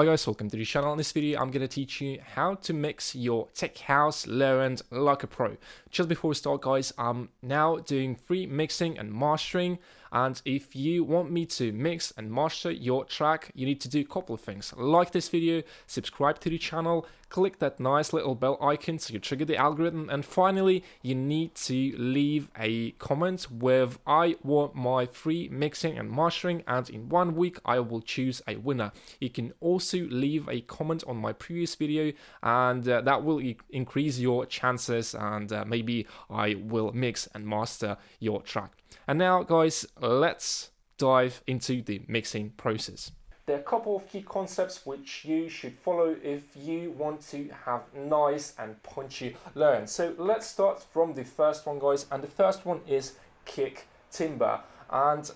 Hi guys, welcome to the channel. In this video I'm going to teach you how to mix your tech house low end like a pro. Just before we start guys, I'm now doing free mixing and mastering, and if you want me to mix and master your track, you need to do a couple of things. Like this video, subscribe to the channel, click that nice little bell icon so you trigger the algorithm, and finally you need to leave a comment with "I want my free mixing and mastering," and in 1 week I will choose a winner. You can also leave a comment on my previous video, and that will increase your chances, and maybe I will mix and master your track. And now guys, let's dive into the mixing process. There are a couple of key concepts which you should follow if you want to have nice and punchy low end. So let's start from the first one guys, and the first one is kick timbre. And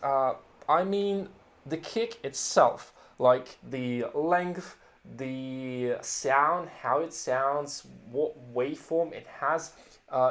I mean the kick itself, like the length, the sound, how it sounds, what waveform it has.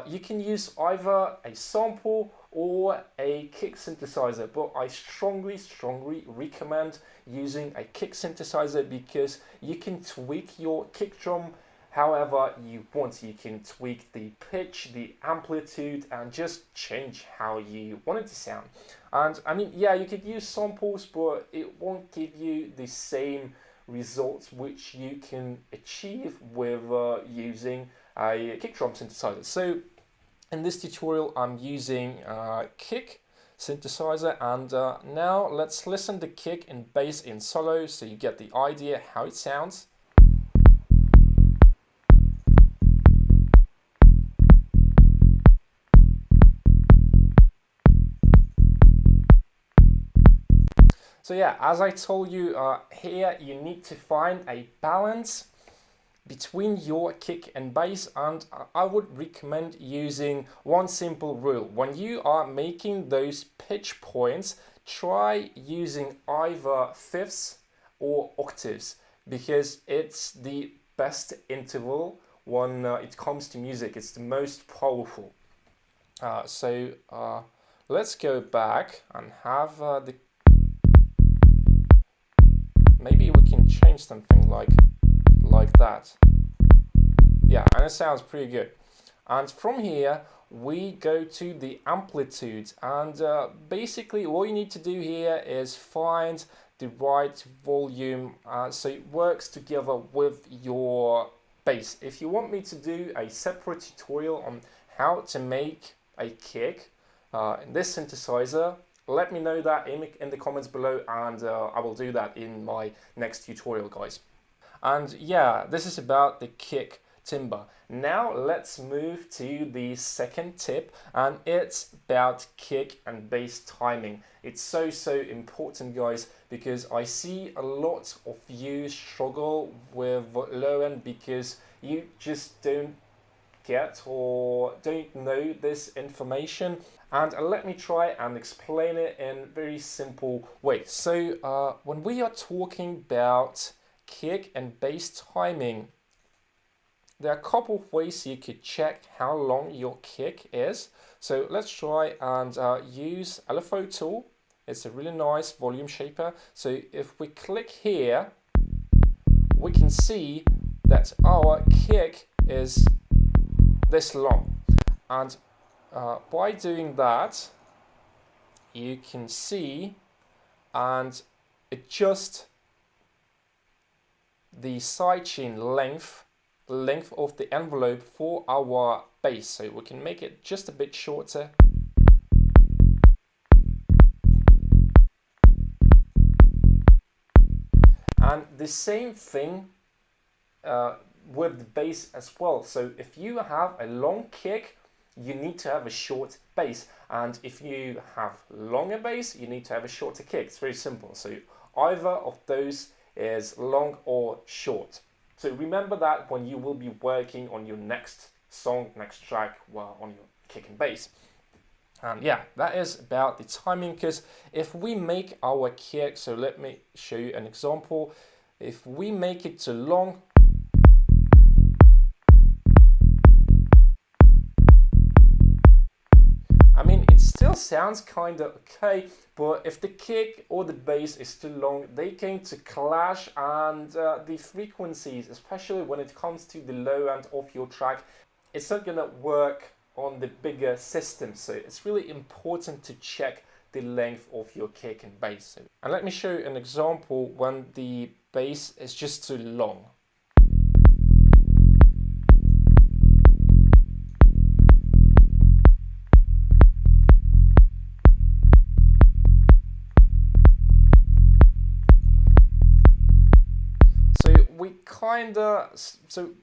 You can use either a sample or a kick synthesizer, but I strongly recommend using a kick synthesizer because you can tweak your kick drum however you want. You can tweak the pitch, the amplitude, and just change how you want it to sound. And I mean, yeah, you could use samples, but it won't give you the same results which you can achieve with using a kick drum synthesizer. So in this tutorial I'm using kick synthesizer, and now let's listen to kick and bass in solo so you get the idea how it sounds. So yeah, as I told you, here you need to find a balance between your kick and bass, and I would recommend using one simple rule. When you are making those pitch points, try using either fifths or octaves, because it's the best interval when it comes to music. It's the most powerful. Let's go back and have maybe we can change something like that. Yeah, and it sounds pretty good. And from here we go to the amplitude, and basically all you need to do here is find the right volume so it works together with your bass. If you want me to do a separate tutorial on how to make a kick in this synthesizer, let me know that in the comments below, and I will do that in my next tutorial guys. And yeah, this is about the kick timbre. Now let's move to the second tip, and it's about kick and bass timing. It's so important guys, because I see a lot of you struggle with low end because you just don't get or don't know this information. And let me try and explain it in a very simple way. So when we are talking about kick and bass timing, there are a couple of ways you could check how long your kick is. So let's try and use LFO tool. It's a really nice volume shaper. So if we click here, we can see that our kick is this long. And by doing that, you can see and adjust the sidechain length of the envelope for our bass, so we can make it just a bit shorter. And the same thing with the bass as well. So if you have a long kick, you need to have a short bass, and if you have longer bass, you need to have a shorter kick. It's very simple. So either of those is long or short. So remember that when you will be working on your next song, next track, well, on your kick and bass. And yeah, that is about the timing, because if we make our kick, so let me show you an example. If we make it too long, I mean, it still still sounds kind of okay, but if the kick or the bass is too long, they going to clash, and the frequencies, especially when it comes to the low end of your track, it's not gonna work on the bigger system. So it's really important to check the length of your kick and bass. And let me show you an example when the bass is just too long.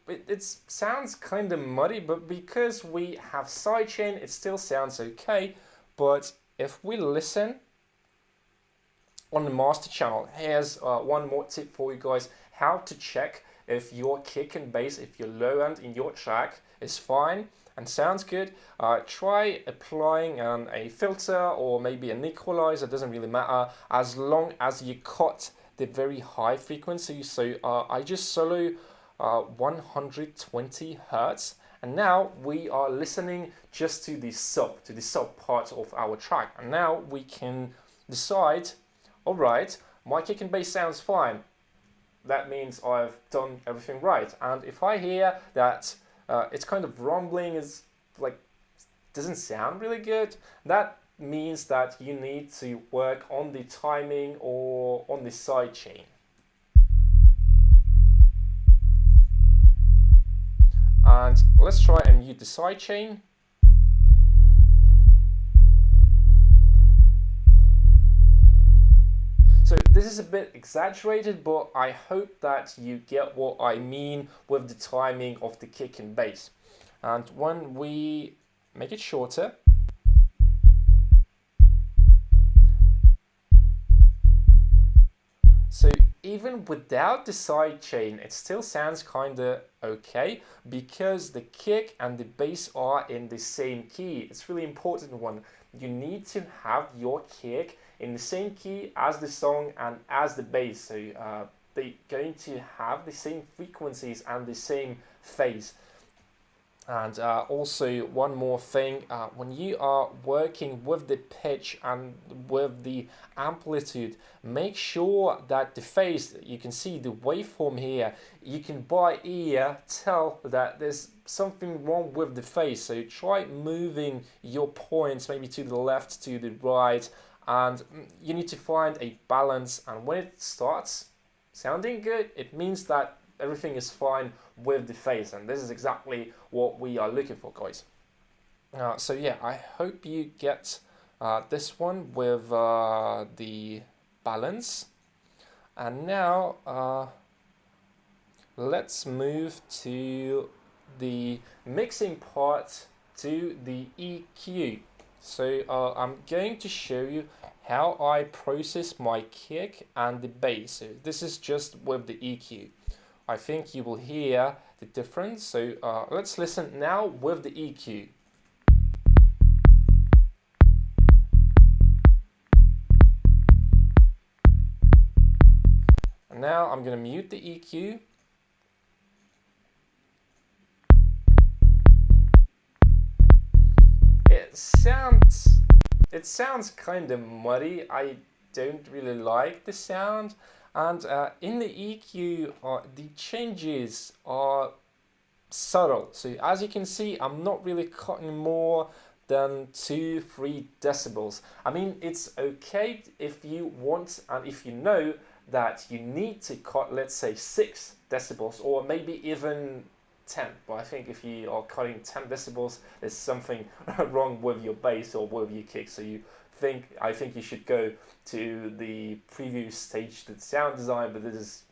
It sounds kind of muddy, but because we have sidechain, it still sounds okay. But if we listen on the master channel, here's one more tip for you guys: how to check if your kick and bass, if your low end in your track is fine and sounds good. Try applying a filter or maybe an equalizer, doesn't really matter, as long as you cut the very high frequency. So I just solo 120 hertz, and now we are listening just to the sub part of our track, and now we can decide, all right, my kick and bass sounds fine, that means I've done everything right. And if I hear that it's kind of rumbling, is like doesn't sound really good, that means that you need to work on the timing or on the side chain. And let's try and mute the side chain. So this is a bit exaggerated, but I hope that you get what I mean with the timing of the kick and bass. And when we make it shorter, so even without the side chain, it still sounds kind of okay, because the kick and the bass are in the same key. It's really important one. You need to have your kick in the same key as the song and as the bass. So they're going to have the same frequencies and the same phase. And also one more thing, when you are working with the pitch and with the amplitude, make sure that the phase, you can see the waveform here, you can by ear tell that there's something wrong with the phase. So try moving your points maybe to the left, to the right, and you need to find a balance. And when it starts sounding good, it means that everything is fine with the phase, and this is exactly what we are looking for, guys. So yeah, I hope you get this one with the balance. And now let's move to the mixing part, to the EQ. So I'm going to show you how I process my kick and the bass. So this is just with the EQ. I think you will hear the difference. So let's listen now with the EQ. And now I'm going to mute the EQ. It sounds kind of muddy. I don't really like the sound. And in the EQ, the changes are subtle. So as you can see, I'm not really cutting more than 2-3 decibels. I mean, it's okay if you want, and if you know that you need to cut, let's say 6 decibels, or maybe even 10. But I think if you are cutting 10 decibels, there's something wrong with your bass or with your kick. So I think you should go to the previous stage, the sound design, but this is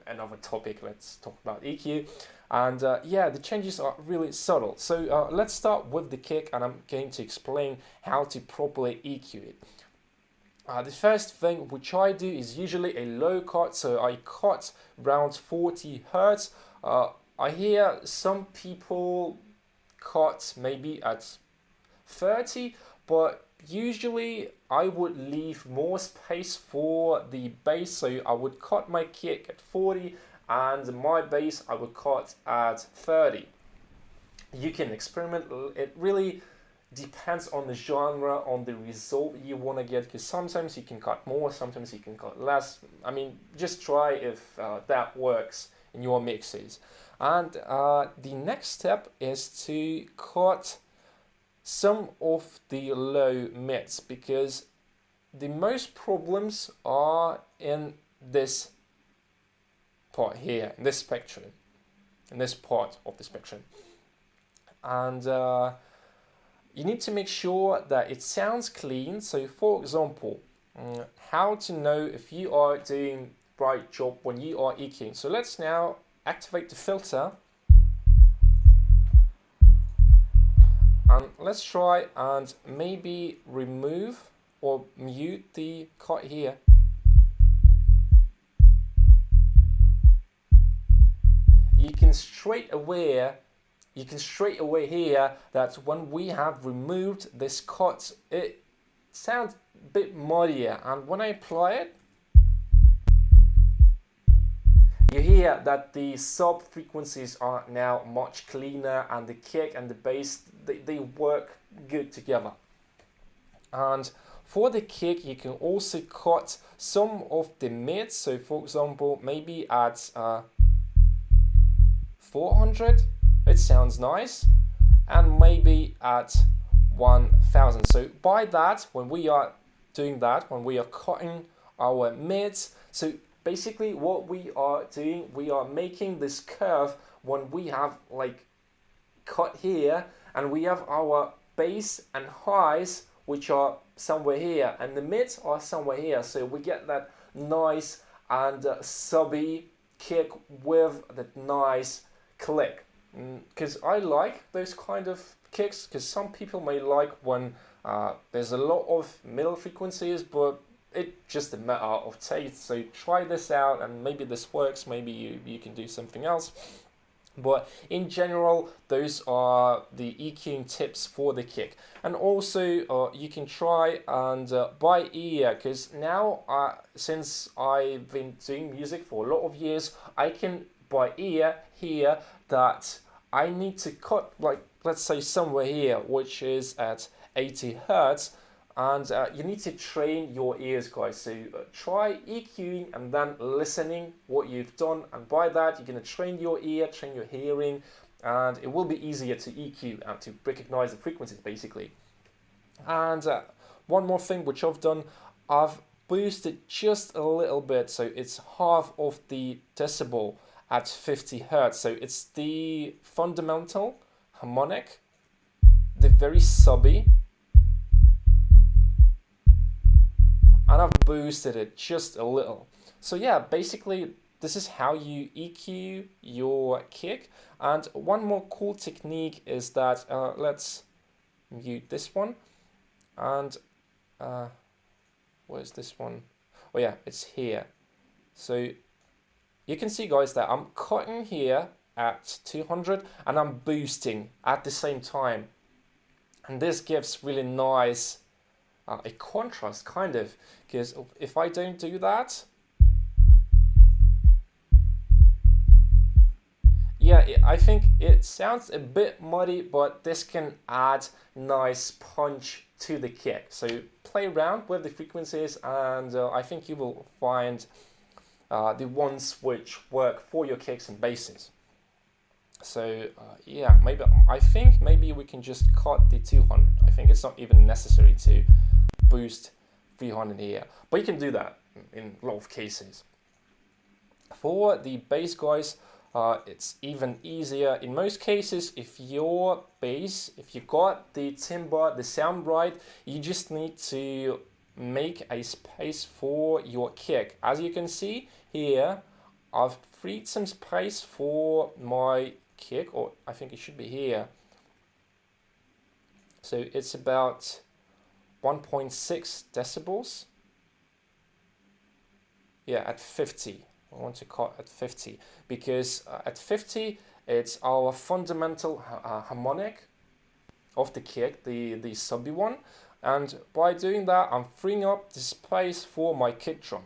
another topic. Let's talk about EQ. And yeah, the changes are really subtle. So let's start with the kick, and I'm going to explain how to properly EQ it. The first thing which I do is usually a low cut, so I cut around 40 hertz. I hear some people cut maybe at 30, but usually I would leave more space for the bass, so I would cut my kick at 40 and my bass I would cut at 30. You can experiment. It really depends on the genre, on the result you want to get, because sometimes you can cut more, sometimes you can cut less. I mean, just try if that works in your mixes. And the next step is to cut some of the low mids, because the most problems are in this part here, in this spectrum, in this part of the spectrum. And you need to make sure that it sounds clean. So for example, how to know if you are doing right job when you are EQing. So let's now activate the filter. And let's try and maybe remove or mute the cut here. You can straight away hear that when we have removed this cut, it sounds a bit muddier, and when I apply it, you hear that the sub frequencies are now much cleaner, and the kick and the bass, they work good together. And for the kick, you can also cut some of the mids. So for example, maybe at 400, it sounds nice, and maybe at 1000. So by that, when we are doing that, when we are cutting our mids, so basically what we are doing, we are making this curve when we have like cut here, and we have our bass and highs which are somewhere here, and the mids are somewhere here. So we get that nice and subby kick with that nice click. Because I like those kind of kicks, because some people may like when there's a lot of middle frequencies, but it's just a matter of taste. So try this out, and maybe this works, maybe you can do something else. But in general, those are the EQing tips for the kick. And also you can try and by ear, because now since I've been doing music for a lot of years, I can by ear hear that I need to cut, like, let's say somewhere here, which is at 80 hertz, and you need to train your ears, guys. So try EQing and then listening what you've done, and by that you're going to train your ear, train your hearing, and it will be easier to EQ and to recognize the frequencies basically. And one more thing which I've done, I've boosted just a little bit, so it's half of the decibel at 50 hertz. So it's the fundamental harmonic, the very subby, and I've boosted it just a little. So yeah, basically this is how you EQ your kick. And one more cool technique is that let's mute this one, and where's this one? Oh yeah, it's here. So you can see, guys, that I'm cutting here at 200 and I'm boosting at the same time, and this gives really nice a contrast, kind of, because if I don't do that, yeah, I think it sounds a bit muddy, but this can add nice punch to the kick. So play around with the frequencies, and I think you will find the ones which work for your kicks and basses. So yeah, I think maybe we can just cut the 200. I think it's not even necessary to boost 300 here, but you can do that in a lot of cases. For the bass, guys, it's even easier in most cases. If your bass, if you got the timbre, the sound right, you just need to make a space for your kick. As you can see here, I've freed some space for my kick, or I think it should be here. So it's about 1.6 decibels. Yeah, at 50. I want to cut at 50 because at 50 it's our fundamental harmonic of the kick, the subby one, and by doing that I'm freeing up the space for my kick drum.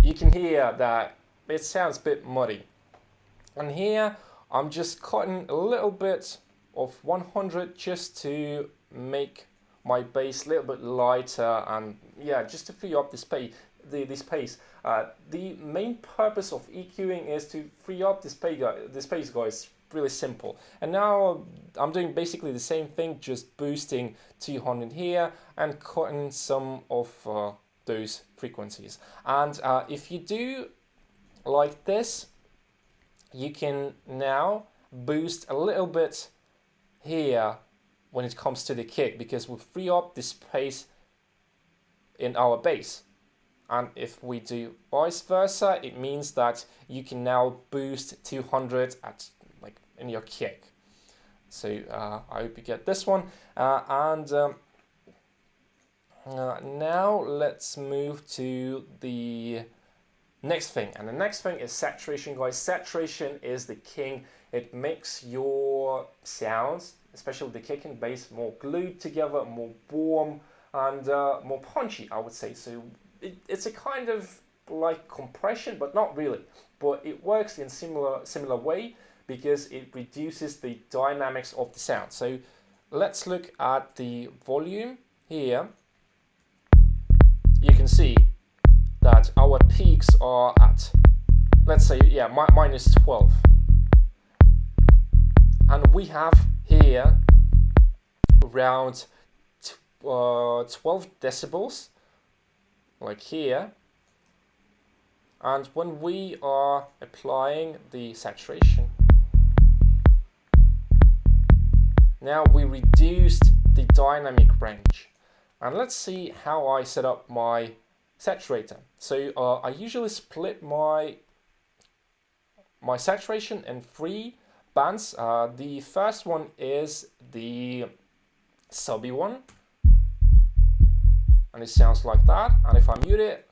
You can hear that it sounds a bit muddy, And here I'm just cutting a little bit of 100 just to make my bass a little bit lighter, and yeah, just to free up the space. The main purpose of EQing is to free up the space, guys. Really simple. And now I'm doing basically the same thing, just boosting 200 here and cutting some of those frequencies. And if you do like this, you can now boost a little bit here when it comes to the kick, because we free up the space in our bass. And if we do vice versa, it means that you can now boost 200 at like in your kick. So I hope you get this one. Now let's move to the next thing, and the next thing is saturation, guys. Saturation is the king. It makes your sounds, especially the kick and bass, more glued together, more warm, and more punchy, I would say. So it's a kind of like compression, but not really. But it works in similar way because it reduces the dynamics of the sound. So let's look at the volume here. You can see that our peaks are at, let's say, yeah, minus 12. And we have here around 12 decibels, like here. And when we are applying the saturation, now we reduced the dynamic range. And let's see how I set up my saturator. So I usually split my saturation in 3 bands. The first one is the subby one, and it sounds like that. And if I mute it,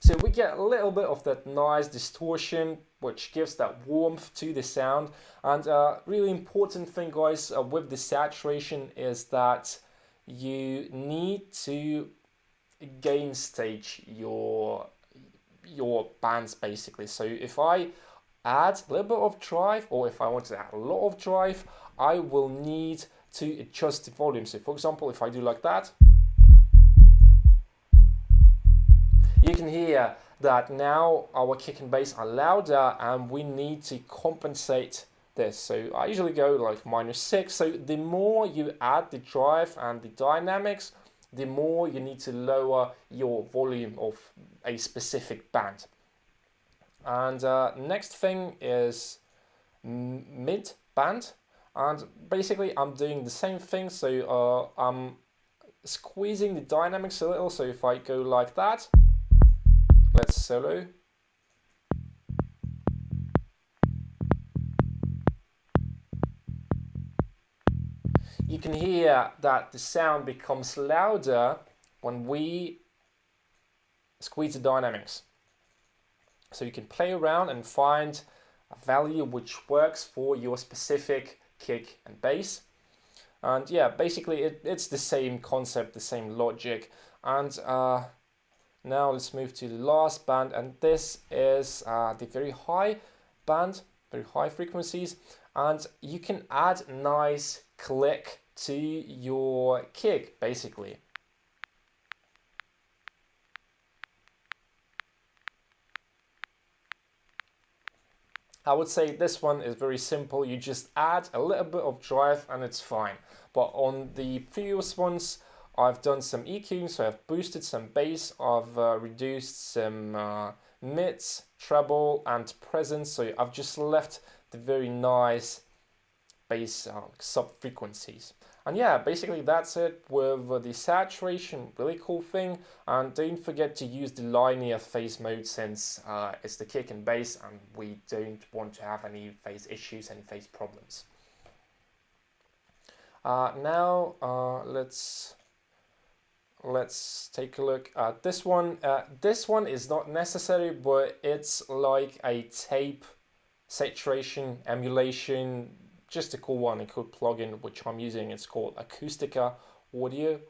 so we get a little bit of that nice distortion, which gives that warmth to the sound. And really important thing, guys, with the saturation is that you need to gain stage your bands, basically. So if I add a little bit of drive, or if I want to add a lot of drive, I will need to adjust the volume. So for example, if I do like that, you can hear that now our kick and bass are louder, and we need to compensate this. So I usually go like -6. So the more you add the drive and the dynamics, the more you need to lower your volume of a specific band. And next thing is mid band, and basically I'm doing the same thing. So I'm squeezing the dynamics a little. So if I go like that, let's solo. You can hear that the sound becomes louder when we squeeze the dynamics. So you can play around and find a value which works for your specific kick and bass. And yeah, basically it's the same concept, the same logic. And now let's move to the last band, and this is the very high band, very high frequencies. And you can add nice click to your kick, basically. I would say this one is very simple. You just add a little bit of drive and it's fine. But on the previous ones, I've done some EQing, so I've boosted some bass, I've reduced some mids, treble and presence, so I've just left the very nice bass sub frequencies. And yeah, basically that's it with the saturation. Really cool thing. And don't forget to use the linear phase mode, since it's the kick and bass and we don't want to have any phase issues, any phase problems. Now let's take a look at this one. This one is not necessary, but it's like a tape saturation emulation, just a cool one, a cool plugin which I'm using. It's called Acoustica Audio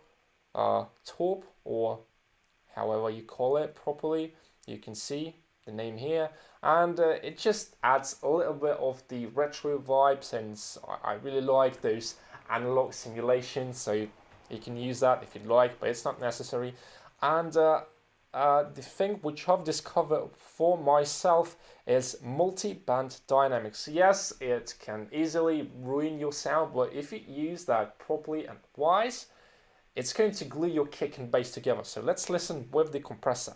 Torp, or however you call it properly. You can see the name here, and it just adds a little bit of the retro vibe, since I really like those analog simulations. So you can use that if you'd like, but it's not necessary. And the thing which I've discovered for myself is multi-band dynamics. Yes, it can easily ruin your sound, but if you use that properly and wise, it's going to glue your kick and bass together. So let's listen with the compressor.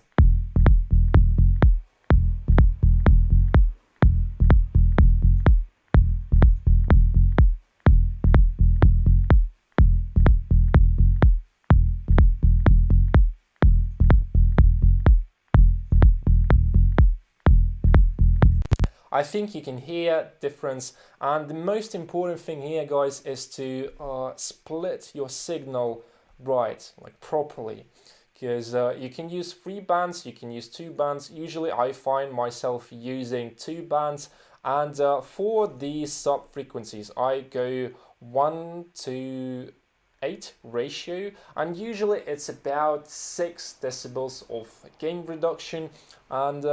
I think you can hear difference, and the most important thing here, guys, is to split your signal right, like properly, because you can use 3 bands, you can use 2 bands. Usually I find myself using 2 bands, and for the sub frequencies I go 1:8 ratio, and usually it's about 6 decibels of gain reduction. And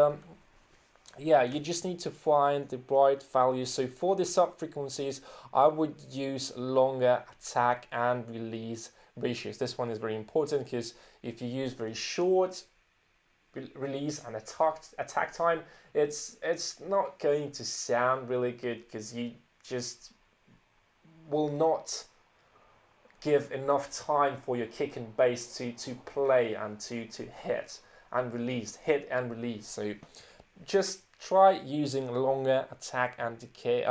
yeah, you just need to find the right value. So for the sub frequencies, I would use longer attack and release ratios. This one is very important, because if you use very short release and attack time, it's not going to sound really good, because you just will not give enough time for your kick and bass to play and to hit and release. So just try using longer attack and decay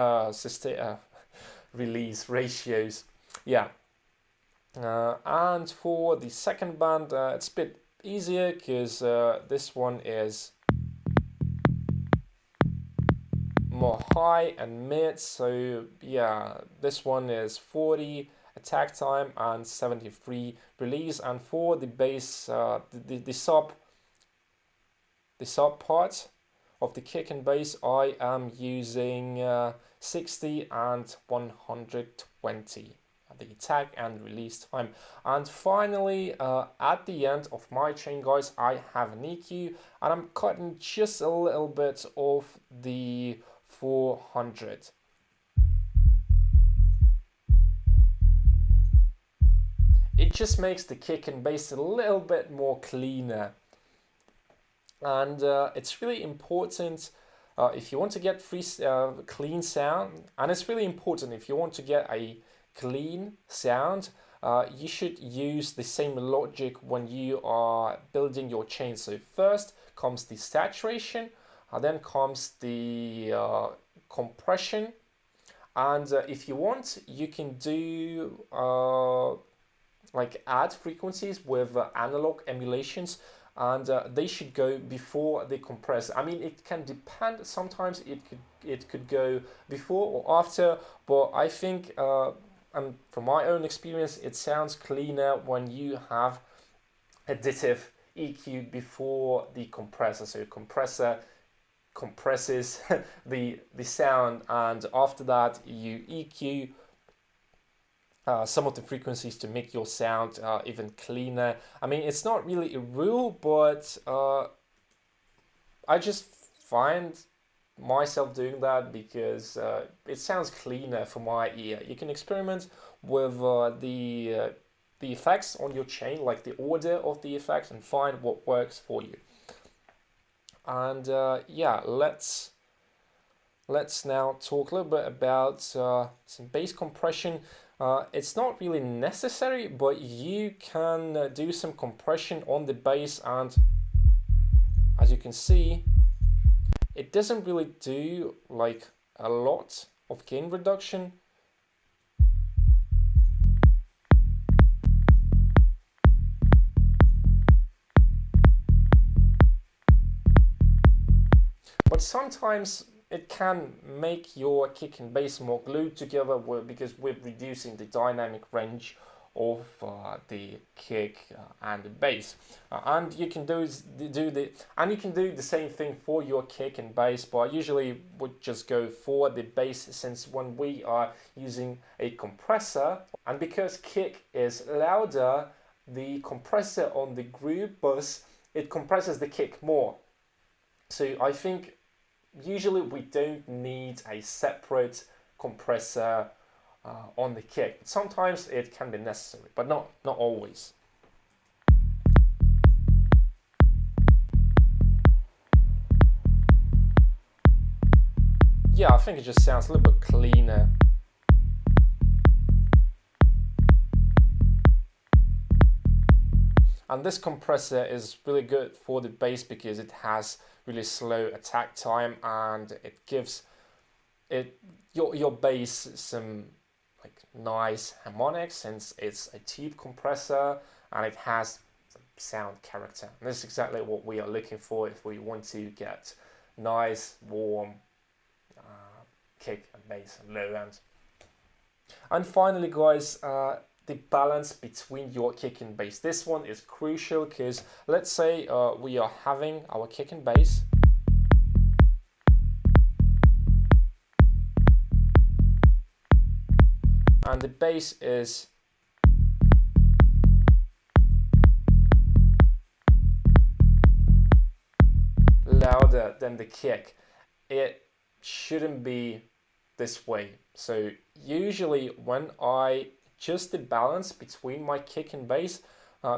release ratios. Yeah. And for the second band, it's a bit easier, because this one is more high and mid. So yeah, this one is 40 attack time and 73 release. And for the bass, the sub part of the kick and bass, I am using 60 and 120, the attack and release time. And finally, at the end of my chain, guys, I have an EQ, and I'm cutting just a little bit of the 400. It just makes the kick and bass a little bit more cleaner. And it's really important if you want to get clean sound, and it's really important if you want to get a clean sound, you should use the same logic when you are building your chain. So first comes the saturation, then comes the compression, and if you want, you can do like add frequencies with analog emulations, and they should go before the compressor. I mean, it can depend. Sometimes it could go before or after, but I think, and from my own experience, it sounds cleaner when you have additive EQ before the compressor. So compressor compresses the sound, and after that you EQ some of the frequencies to make your sound even cleaner. I mean, it's not really a rule, but I just find myself doing that because it sounds cleaner for my ear. You can experiment with the effects on your chain, like the order of the effects, and find what works for you. And yeah, let's now talk a little bit about some bass compression. It's not really necessary, but you can do some compression on the bass, and as you can see, it doesn't really do like a lot of gain reduction. But sometimes it can make your kick and bass more glued together because we're reducing the dynamic range of the kick and the bass, and you can do the same thing for your kick and bass. But I usually would just go for the bass, since when we are using a compressor, and because kick is louder, the compressor on the groove bus, it compresses the kick more. So I think usually we don't need a separate compressor on the kick. Sometimes it can be necessary, but not always. Yeah, I think it just sounds a little bit cleaner. And this compressor is really good for the bass because it has really slow attack time, and it gives your bass some like nice harmonics, since it's a tube compressor and it has some sound character. And this is exactly what we are looking for if we want to get nice, warm kick and bass and low end. And finally, guys, the balance between your kick and bass. This one is crucial because let's say we are having our kick and bass. And the bass is louder than the kick. It shouldn't be this way. So usually when I adjust the balance between my kick and bass,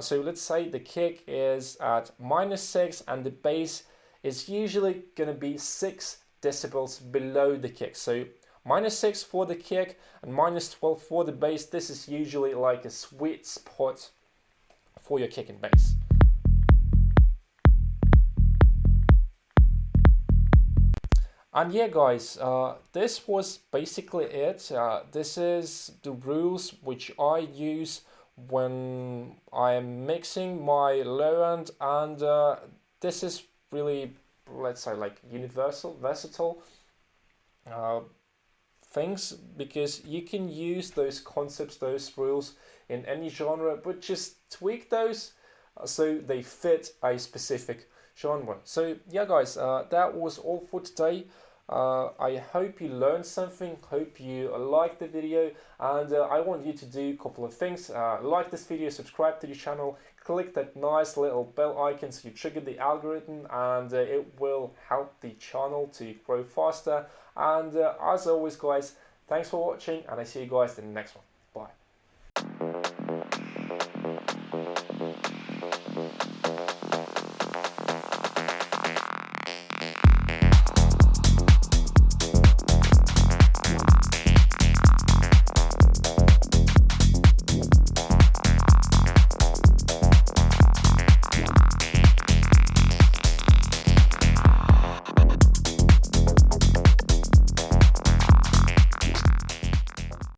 so let's say the kick is at -6 and the bass is usually going to be 6 decibels below the kick. So -6 for the kick and -12 for the bass. This is usually like a sweet spot for your kick and bass. And yeah, guys, this was basically it. This is the rules which I use when I am mixing my low end, and this is really, let's say, like universal, versatile things, because you can use those concepts, those rules in any genre, but just tweak those so they fit a specific genre. So yeah, guys, that was all for today. I hope you learned something, hope you liked the video, and I want you to do a couple of things. Like this video, subscribe to the channel, click that nice little bell icon so you trigger the algorithm, and it will help the channel to grow faster. And as always, guys, thanks for watching, and I see you guys in the next one.